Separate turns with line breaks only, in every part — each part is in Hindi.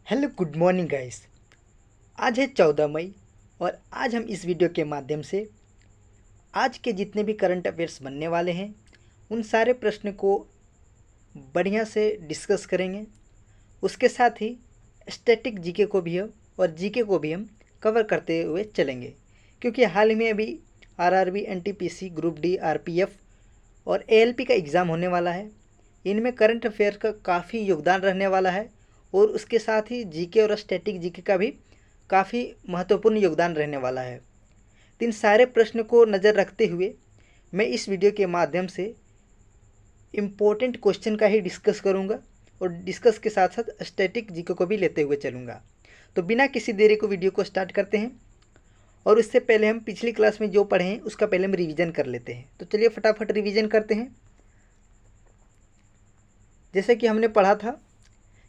Hello good morning guys. आज है 14 मई और आज हम इस वीडियो के माध्यम से आज के जितने भी करंट अफेयर्स बनने वाले हैं उन सारे प्रश्न को बढ़िया से डिस्कस करेंगे। उसके साथ ही स्टैटिक जीके को भी और जीके को भी हम कवर करते हुए चलेंगे, क्योंकि हाल ही में अभी RRB, NTPC, group D, RPF और एएलपी का एग्ज़ाम होने वाला है। इनमें करंट अफेयर का काफ़ी योगदान रहने वाला है और उसके साथ ही जीके और स्टैटिक जीके का भी काफ़ी महत्वपूर्ण योगदान रहने वाला है। तो इन सारे प्रश्न को नज़र रखते हुए मैं इस वीडियो के माध्यम से इम्पोर्टेंट क्वेश्चन का ही डिस्कस करूंगा और डिस्कस के साथ साथ स्टैटिक जीके को भी लेते हुए चलूँगा। तो बिना किसी देरी को वीडियो को स्टार्ट करते हैं और उससे पहले हम पिछली क्लास में जो पढ़े हैं उसका पहले हम रिवीजन कर लेते हैं। तो चलिए फटाफट रिवीजन करते हैं। जैसे कि हमने पढ़ा था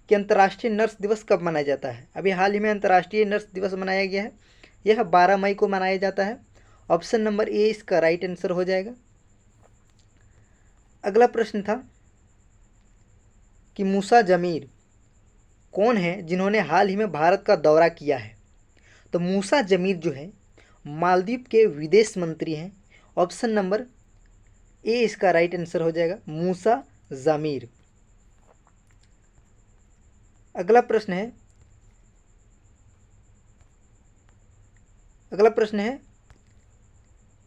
कि अंतर्राष्ट्रीय नर्स दिवस कब मनाया जाता है। अभी हाल ही में अंतर्राष्ट्रीय नर्स दिवस मनाया गया है। यह 12 मई को मनाया जाता है। ऑप्शन नंबर ए इसका राइट आंसर हो जाएगा। अगला प्रश्न था कि मूसा जमीर कौन है जिन्होंने हाल ही में भारत का दौरा किया है। तो मूसा जमीर जो है मालदीव के विदेश मंत्री हैं। ऑप्शन नंबर ए इसका राइट आंसर हो जाएगा, मूसा जमीर। अगला प्रश्न है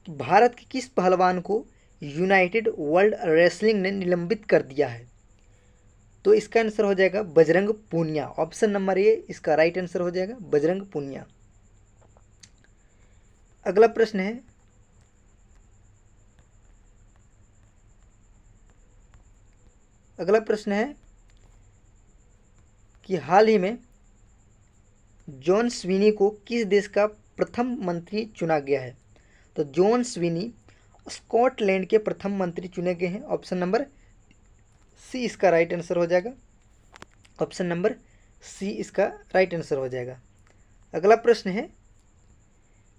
कि भारत के किस पहलवान को यूनाइटेड वर्ल्ड रेसलिंग ने निलंबित कर दिया है। तो इसका आंसर हो जाएगा Bajrang Punia. Option number A इसका राइट आंसर हो जाएगा, बजरंग पूनिया। अगला प्रश्न है कि हाल ही में जॉन स्विनी को किस देश का प्रथम मंत्री चुना गया है। तो जॉन स्विनी स्कॉटलैंड के प्रथम मंत्री चुने गए हैं। ऑप्शन नंबर सी इसका राइट आंसर हो जाएगा। ऑप्शन नंबर सी इसका राइट आंसर हो जाएगा। अगला प्रश्न है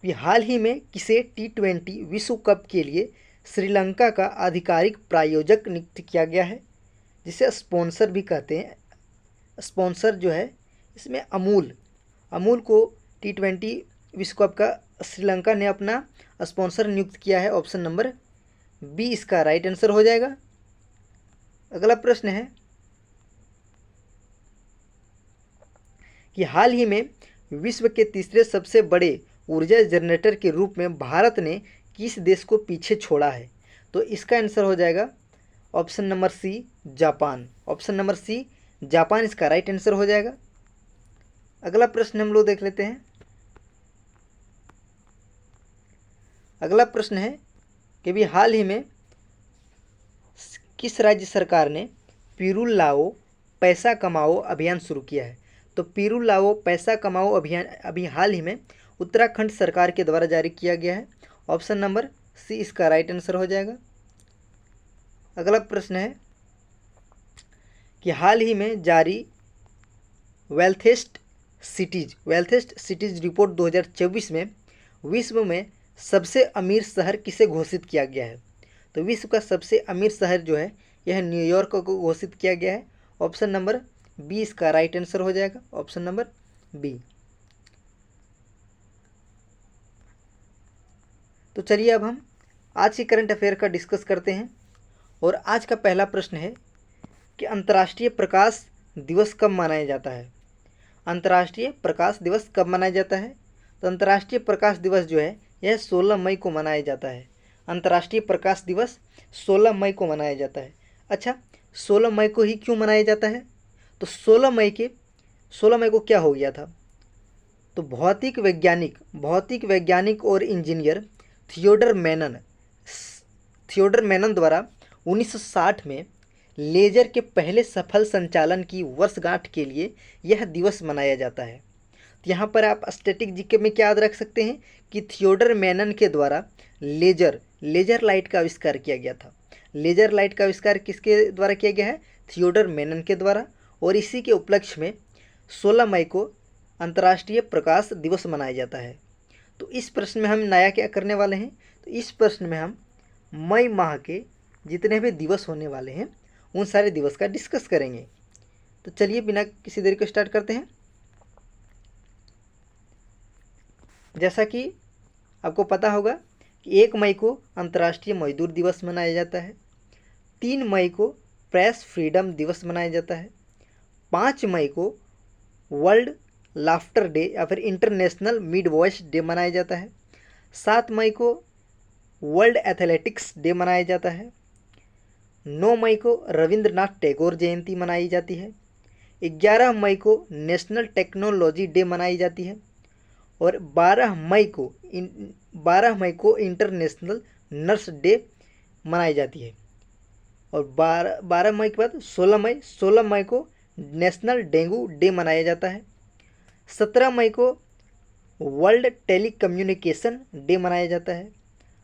कि हाल ही में किसे T20 विश्व कप के लिए श्रीलंका का आधिकारिक प्रायोजक नियुक्त किया गया है, जिसे स्पॉन्सर भी कहते हैं। स्पॉन्सर जो है इसमें अमूल को T20 विश्व कप का श्रीलंका ने अपना स्पॉन्सर नियुक्त किया है। ऑप्शन नंबर बी इसका राइट आंसर हो जाएगा। अगला प्रश्न है कि हाल ही में विश्व के तीसरे सबसे बड़े ऊर्जा जनरेटर के रूप में भारत ने किस देश को पीछे छोड़ा है। तो इसका आंसर हो जाएगा option number C, Japan. Option number C, Japan इसका राइट आंसर हो जाएगा। अगला प्रश्न हम लोग देख लेते हैं। अगला प्रश्न है कि भी हाल ही में किस राज्य सरकार ने पीरू लाओ पैसा कमाओ अभियान शुरू किया है। तो पीरू लाओ पैसा कमाओ अभियान अभी हाल ही में उत्तराखंड सरकार के द्वारा जारी किया गया है। ऑप्शन नंबर सी इसका राइट आंसर हो जाएगा। अगला प्रश्न है कि हाल ही में जारी वेल्थेस्ट सिटीज रिपोर्ट 2024 में विश्व में सबसे अमीर शहर किसे घोषित किया गया है। तो विश्व का सबसे अमीर शहर जो है यह न्यूयॉर्क को घोषित किया गया है। ऑप्शन नंबर बी इसका राइट आंसर हो जाएगा। Option number B. तो चलिए अब हम आज की करंट अफेयर का डिस्कस करते हैं और आज का पहला प्रश्न है कि अंतर्राष्ट्रीय प्रकाश दिवस कब मनाया जाता है। अंतर्राष्ट्रीय प्रकाश दिवस कब मनाया जाता है। तो अंतर्राष्ट्रीय प्रकाश दिवस जो है यह 16 मई को मनाया जाता है। अंतर्राष्ट्रीय प्रकाश दिवस 16 मई को मनाया जाता है। अच्छा, 16 मई को ही क्यों मनाया जाता है। तो 16 मई को क्या हो गया था। तो भौतिक वैज्ञानिक और इंजीनियर थियोडर मैनन द्वारा 1960 में लेजर के पहले सफल संचालन की वर्षगांठ के लिए यह दिवस मनाया जाता है। तो यहाँ पर आप स्टैटिक जीके में क्या याद रख सकते हैं कि थियोडर मैनन के द्वारा लेजर लाइट का आविष्कार किया गया था। लेजर लाइट का आविष्कार किसके द्वारा किया गया है, थियोडर मैनन के द्वारा। और इसी के उपलक्ष्य में 16 मई को अंतर्राष्ट्रीय प्रकाश दिवस मनाया जाता है। तो इस प्रश्न में हम नया क्या करने वाले हैं। तो इस प्रश्न में हम मई माह के जितने भी दिवस होने वाले हैं उन सारे दिवस का डिस्कस करेंगे। तो चलिए बिना किसी देरी को स्टार्ट करते हैं। जैसा कि आपको पता होगा कि 1 मई को अंतर्राष्ट्रीय मजदूर दिवस मनाया जाता है, 3 मई को प्रेस फ्रीडम दिवस मनाया जाता है, 5 मई को वर्ल्ड लाफ्टर डे या फिर इंटरनेशनल मिड वॉइस डे मनाया जाता है, 7 मई को वर्ल्ड एथलेटिक्स डे मनाया जाता है, 9 मई को रविंद्रनाथ टैगोर जयंती मनाई जाती है, 11 मई को नेशनल टेक्नोलॉजी डे मनाई जाती है और 12 मई को इंटरनेशनल नर्स डे मनाई जाती है। और 12 मई के बाद 16 मई को नेशनल डेंगू डे मनाया जाता है, 17 मई को वर्ल्ड टेलीकम्युनिकेशन डे मनाया जाता है,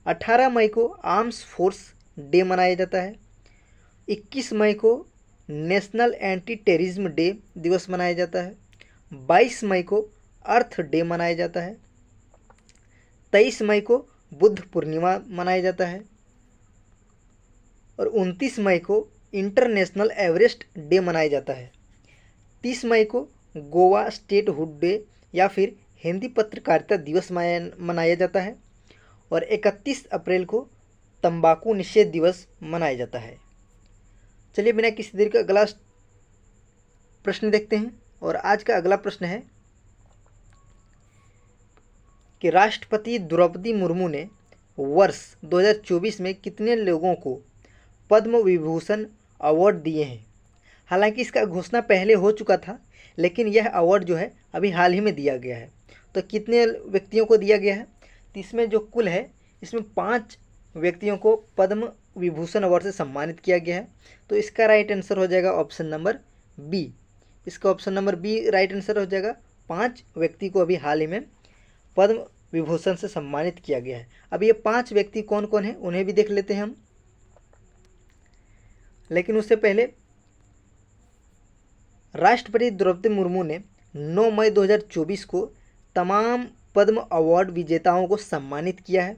18 मई को आर्म्स फोर्स डे मनाया जाता है, 21 मई को नेशनल एंटी टेररिज्म डे दिवस मनाया जाता है, 22 मई को अर्थ डे मनाया जाता है, 23 मई को बुद्ध पूर्णिमा मनाया जाता है और 29 मई को इंटरनेशनल एवरेस्ट डे मनाया जाता है, 30 मई को गोवा स्टेटहुड डे या फिर हिंदी पत्रकारिता दिवस मनाया जाता है और 31 अप्रैल को तंबाकू निषेध दिवस मनाया जाता है। चलिए बिना किसी देर के अगला प्रश्न देखते हैं और आज का अगला प्रश्न है कि राष्ट्रपति द्रौपदी मुर्मू ने वर्ष 2024 में कितने लोगों को पद्म विभूषण अवार्ड दिए हैं। हालांकि इसका घोषणा पहले हो चुका था, लेकिन यह अवार्ड जो है अभी हाल ही में दिया गया है। तो कितने व्यक्तियों को दिया गया है, तो इसमें जो कुल है इसमें 5 व्यक्तियों को पद्म विभूषण अवार्ड से सम्मानित किया गया है। तो इसका राइट आंसर हो जाएगा ऑप्शन नंबर बी। इसका option number B right answer हो जाएगा। 5 व्यक्ति को अभी हाल ही में पद्म विभूषण से सम्मानित किया गया है। अब ये 5 व्यक्ति कौन कौन हैं उन्हें भी देख लेते हैं हम, लेकिन उससे पहले राष्ट्रपति द्रौपदी मुर्मू ने 9 मई 2024 को तमाम पद्म अवार्ड विजेताओं को सम्मानित किया है।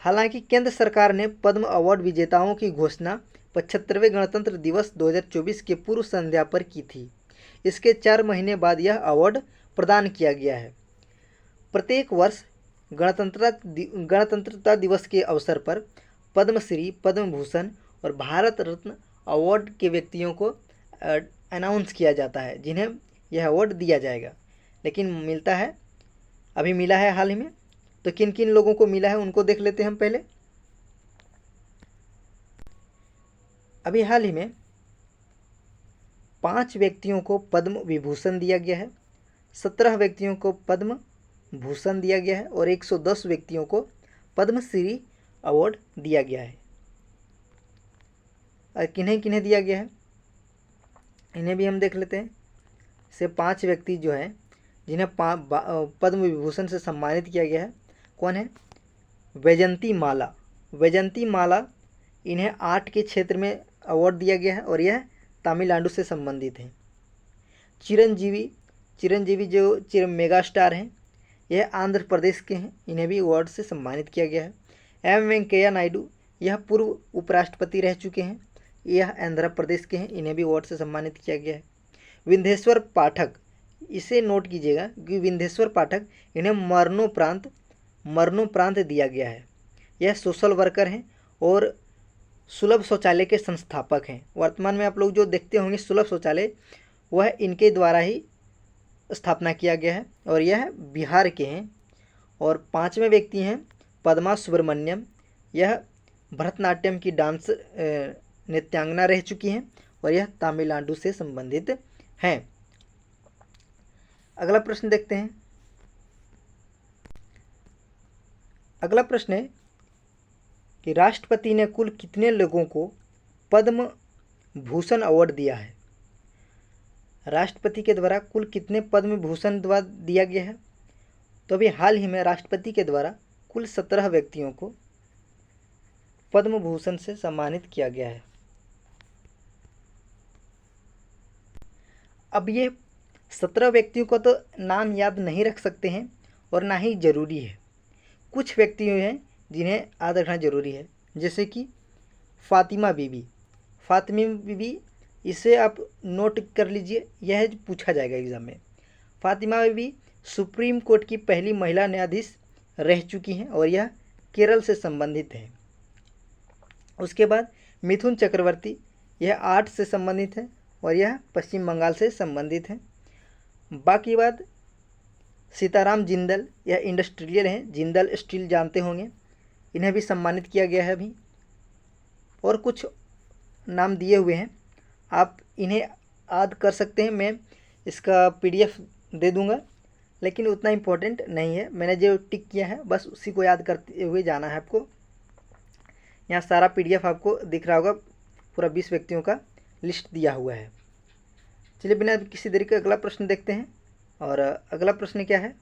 हालांकि केंद्र सरकार ने पद्म अवार्ड विजेताओं की घोषणा 75वें गणतंत्र दिवस 2024 के पूर्व संध्या पर की थी। इसके 4 महीने बाद यह अवार्ड प्रदान किया गया है। प्रत्येक वर्ष गणतंत्रता दिवस के अवसर पर पद्मश्री, पद्म भूषण और भारत रत्न अवार्ड के व्यक्तियों को अनाउंस किया जाता है जिन्हें यह अवार्ड दिया जाएगा। लेकिन अभी मिला है हाल ही में। तो किन किन लोगों को मिला है उनको देख लेते हैं हम पहले। अभी हाल ही में 5 व्यक्तियों को पद्म विभूषण दिया गया है, 17 व्यक्तियों को पद्म भूषण दिया गया है और 110 व्यक्तियों को पद्मश्री अवार्ड दिया गया है। और किन्हें किन्हें दिया गया है इन्हें भी हम देख लेते हैं। से 5 व्यक्ति जो हैं जिन्हें पद्म विभूषण से सम्मानित किया गया है, कौन है? वैजंती माला, इन्हें आर्ट के क्षेत्र में अवार्ड दिया गया है और यह तमिलनाडु से संबंधित हैं। चिरंजीवी जो मेगा स्टार हैं, यह आंध्र प्रदेश के हैं, इन्हें भी अवार्ड से सम्मानित किया गया है। एम वेंकैया नायडू, यह पूर्व उपराष्ट्रपति रह चुके हैं, यह आंध्र प्रदेश के हैं, इन्हें भी अवार्ड से सम्मानित किया गया है। विंध्येश्वर पाठक, इसे नोट कीजिएगा कि विंध्येश्वर पाठक, इन्हें मरणोपरांत दिया गया है। यह सोशल वर्कर हैं और सुलभ शौचालय के संस्थापक हैं। वर्तमान में आप लोग जो देखते होंगे सुलभ शौचालय, वह इनके द्वारा ही स्थापना किया गया है और यह बिहार के हैं। और 5वें व्यक्ति हैं पद्मा सुब्रमण्यम, यह भरतनाट्यम की डांस नृत्यांगना रह चुकी हैं और यह तमिलनाडु से संबंधित हैं। अगला प्रश्न देखते हैं। अगला प्रश्न है कि राष्ट्रपति ने कुल कितने लोगों को पद्म भूषण अवार्ड दिया है। राष्ट्रपति के द्वारा कुल कितने पद्म भूषण दिया गया है। तो अभी हाल ही में राष्ट्रपति के द्वारा कुल 17 व्यक्तियों को पद्म भूषण से सम्मानित किया गया है। अब ये 17 व्यक्तियों को तो नाम याद नहीं रख सकते हैं और ना ही ज़रूरी है। कुछ व्यक्ति हैं जिन्हें याद रखना ज़रूरी है, जैसे कि फातिमा बीबी, इसे आप नोट कर लीजिए, यह पूछा जाएगा एग्ज़ाम में। फातिमा बीबी सुप्रीम कोर्ट की पहली महिला न्यायाधीश रह चुकी हैं और यह केरल से संबंधित है। उसके बाद मिथुन चक्रवर्ती, यह आर्ट से संबंधित है और यह पश्चिम बंगाल से संबंधित है। बाकी बात सीताराम जिंदल, यह इंडस्ट्रियल हैं, जिंदल स्टील जानते होंगे, इन्हें भी सम्मानित किया गया है अभी। और कुछ नाम दिए हुए हैं, आप इन्हें याद कर सकते हैं, मैं इसका PDF दे दूंगा, लेकिन उतना इम्पोर्टेंट नहीं है। मैंने जो टिक किया है बस उसी को याद करते हुए जाना है आपको। यहाँ सारा PDF आपको दिख रहा होगा, पूरा 20 व्यक्तियों का लिस्ट दिया हुआ है। चलिए बिना किसी देरी के अगला प्रश्न देखते हैं। और अगला प्रश्न क्या है?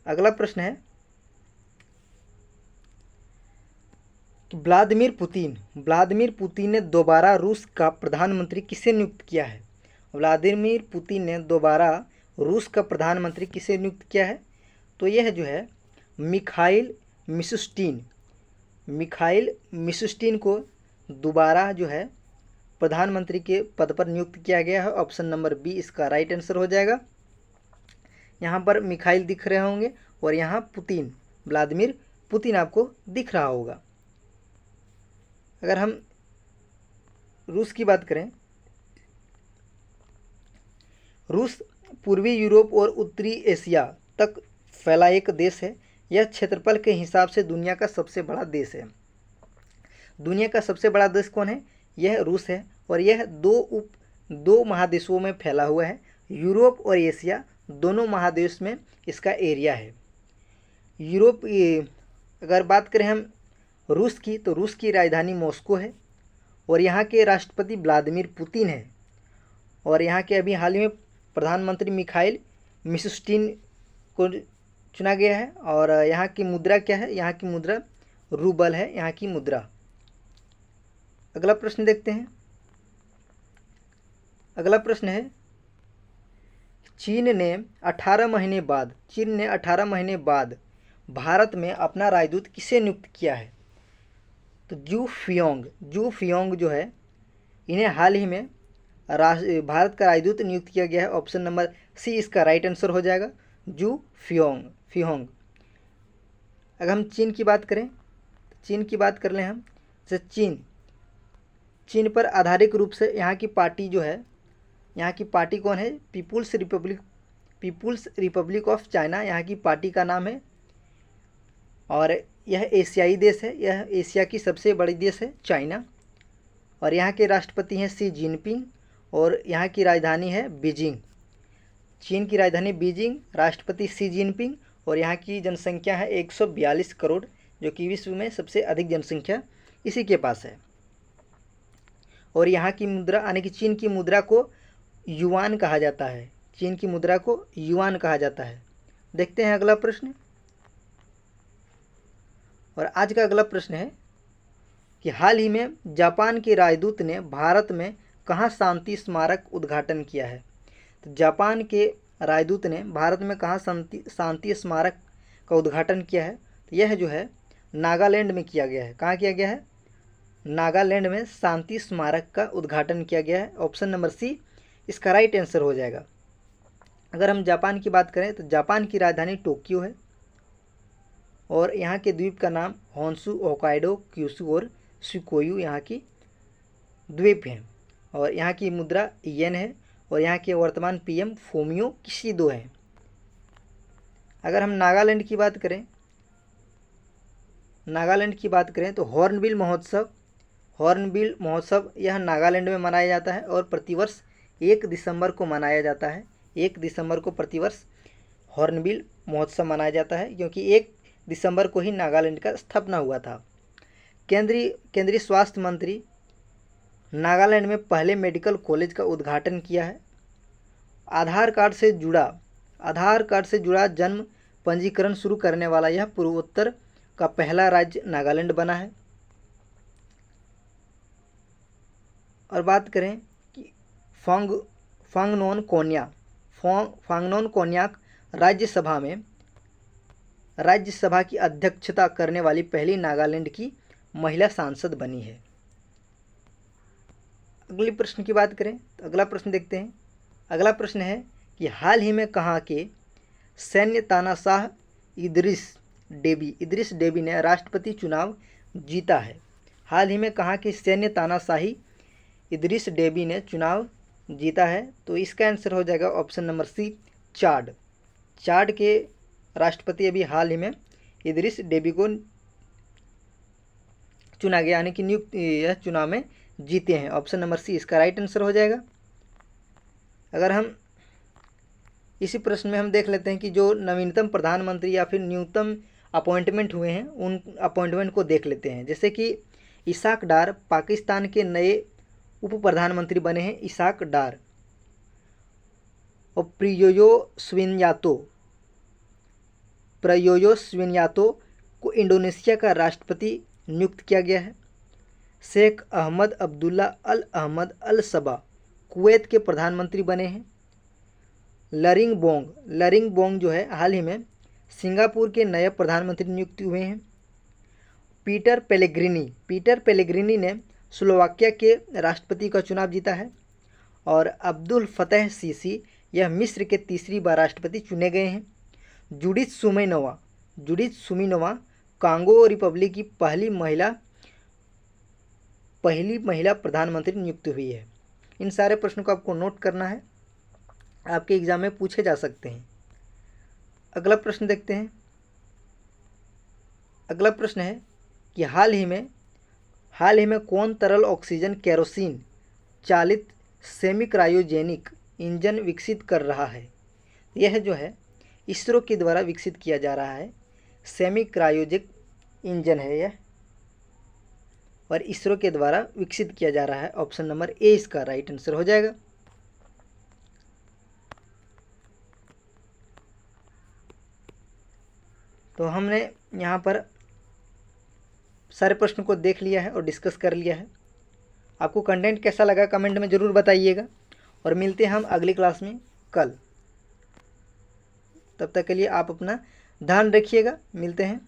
अगला प्रश्न है कि व्लादिमीर पुतिन ने दोबारा रूस का प्रधानमंत्री किसे नियुक्त किया है? व्लादिमीर पुतिन ने दोबारा रूस का प्रधानमंत्री किसे नियुक्त किया है? तो यह जो है मिखाइल मिशुस्टिन को दोबारा जो है प्रधानमंत्री के पद पर नियुक्त किया गया है। ऑप्शन नंबर बी इसका राइट आंसर हो जाएगा। यहाँ पर मिखाइल दिख रहे होंगे और यहाँ पुतिन, व्लादिमीर पुतिन आपको दिख रहा होगा। अगर हम रूस की बात करें, रूस पूर्वी यूरोप और उत्तरी एशिया तक फैला एक देश है। यह क्षेत्रफल के हिसाब से दुनिया का सबसे बड़ा देश है। दुनिया का सबसे बड़ा देश कौन है? यह रूस है और यह दो महादेशों में फैला हुआ है। यूरोप और एशिया दोनों महादेश में इसका एरिया है। यूरोप, अगर बात करें हम रूस की, तो रूस की राजधानी मॉस्को है और यहाँ के राष्ट्रपति व्लादिमीर पुतिन है और यहाँ के अभी हाल ही में प्रधानमंत्री मिखाइल मिशुस्टिन को चुना गया है। और यहाँ की मुद्रा क्या है? यहाँ की मुद्रा रूबल है, यहाँ की मुद्रा। अगला प्रश्न देखते हैं। अगला प्रश्न है, चीन ने 18 महीने बाद भारत में अपना राजदूत किसे नियुक्त किया है? तो जू फियोंग जो है, इन्हें हाल ही में भारत का राजदूत नियुक्त किया गया है। ऑप्शन नंबर सी इसका राइट आंसर हो जाएगा, जू फियोंग। अगर हम चीन की बात करें, चीन की बात कर लें हम, जैसे चीन पर आधारित रूप से यहाँ की पार्टी जो है, यहाँ की पार्टी कौन है? पीपुल्स रिपब्लिक ऑफ चाइना यहाँ की पार्टी का नाम है। और यह एशियाई देश है, यह एशिया की सबसे बड़ी देश है चाइना। और यहाँ के राष्ट्रपति हैं शी जिनपिंग और यहाँ की राजधानी है बीजिंग। चीन की राजधानी बीजिंग, राष्ट्रपति शी जिनपिंग और यहाँ की जनसंख्या है 142 करोड़, जो कि विश्व में सबसे अधिक जनसंख्या इसी के पास है। और यहाँ की मुद्रा यानी कि चीन की मुद्रा को युआन कहा जाता है। चीन की मुद्रा को युआन कहा जाता है। देखते हैं अगला प्रश्न। और आज का अगला प्रश्न है कि हाल ही में जापान के राजदूत ने भारत में कहाँ शांति स्मारक उद्घाटन किया है? तो जापान के राजदूत ने भारत में कहाँ शांति स्मारक का उद्घाटन किया है? तो यह जो है नागालैंड में किया गया है। कहाँ किया गया है? नागालैंड में शांति स्मारक का उद्घाटन किया गया है। ऑप्शन नंबर सी इसका राइट आंसर हो जाएगा। अगर हम जापान की बात करें तो जापान की राजधानी टोक्यो है और यहाँ के द्वीप का नाम होन्शु, होक्काइडो, क्यूशु और शिकोयू यहाँ की द्वीप हैं। और यहाँ की मुद्रा येन है और यहाँ के वर्तमान PM फूमियो किशिदो हैं। अगर हम नागालैंड की बात करें तो हॉर्नबिल महोत्सव यह नागालैंड में मनाया जाता है और प्रतिवर्ष 1 दिसंबर को मनाया जाता है। 1 दिसंबर को प्रतिवर्ष हॉर्नबिल महोत्सव मनाया जाता है, क्योंकि 1 दिसंबर को ही नागालैंड का स्थापना हुआ था। केंद्रीय स्वास्थ्य मंत्री नागालैंड में पहले मेडिकल कॉलेज का उद्घाटन किया है। आधार कार्ड से जुड़ा जन्म पंजीकरण शुरू करने वाला यह पूर्वोत्तर का पहला राज्य नागालैंड बना है। और बात करें कि फांगनोन कोन्याक राज्यसभा की अध्यक्षता करने वाली पहली नागालैंड की महिला सांसद बनी है। अगले प्रश्न की बात करें तो अगला प्रश्न देखते हैं। अगला प्रश्न है कि हाल ही में कहाँ के सैन्य तानाशाह इदरिस डेबी ने राष्ट्रपति चुनाव जीता है। हाल ही में कहाँ के सैन्य तानाशाही इदरिस डेबी ने चुनाव जीता है, तो इसका आंसर हो जाएगा ऑप्शन नंबर सी, चाड। चाड के राष्ट्रपति अभी हाल ही में इदरिस डेबी को चुना गया, यानी कि नियुक्त, यह चुनाव में जीते हैं। ऑप्शन नंबर सी इसका राइट आंसर हो जाएगा। अगर हम इसी प्रश्न में हम देख लेते हैं कि जो नवीनतम प्रधानमंत्री या फिर न्यूनतम अपॉइंटमेंट हुए हैं उन अपॉइंटमेंट को देख लेते हैं। जैसे कि इसाक डार पाकिस्तान के नए उप प्रधानमंत्री बने हैं, इसाक डार। और प्रयोयो स्विनयातो को इंडोनेशिया का राष्ट्रपति नियुक्त किया गया है। शेख अहमद अब्दुल्ला अल अहमद अल सबा कुवैत के प्रधानमंत्री बने हैं। लरिंग बोंग जो है हाल ही में सिंगापुर के नए प्रधानमंत्री नियुक्त हुए हैं। पीटर पेलेग्रिनी ने स्लोवाकिया के राष्ट्रपति का चुनाव जीता है। और अब्दुल फतेह सीसी यह मिस्र के तीसरी बार राष्ट्रपति चुने गए हैं। जुडिथ सुमिनोवा कांगो रिपब्लिक की पहली महिला प्रधानमंत्री नियुक्त हुई है। इन सारे प्रश्नों को आपको नोट करना है, आपके एग्जाम में पूछे जा सकते हैं। अगला प्रश्न देखते हैं। अगला प्रश्न है कि हाल ही में कौन तरल ऑक्सीजन केरोसिन चालित सेमी क्रायोजेनिक इंजन विकसित कर रहा है। यह जो है इसरो के द्वारा विकसित किया जा रहा है, सेमी क्रायोजेनिक इंजन है यह, और इसरो के द्वारा विकसित किया जा रहा है। ऑप्शन नंबर ए इसका राइट आंसर हो जाएगा। तो हमने यहाँ पर सारे प्रश्नों को देख लिया है और डिस्कस कर लिया है। आपको कंटेंट कैसा लगा कमेंट में ज़रूर बताइएगा, और मिलते हैं हम अगली क्लास में कल। तब तक के लिए आप अपना ध्यान रखिएगा। मिलते हैं।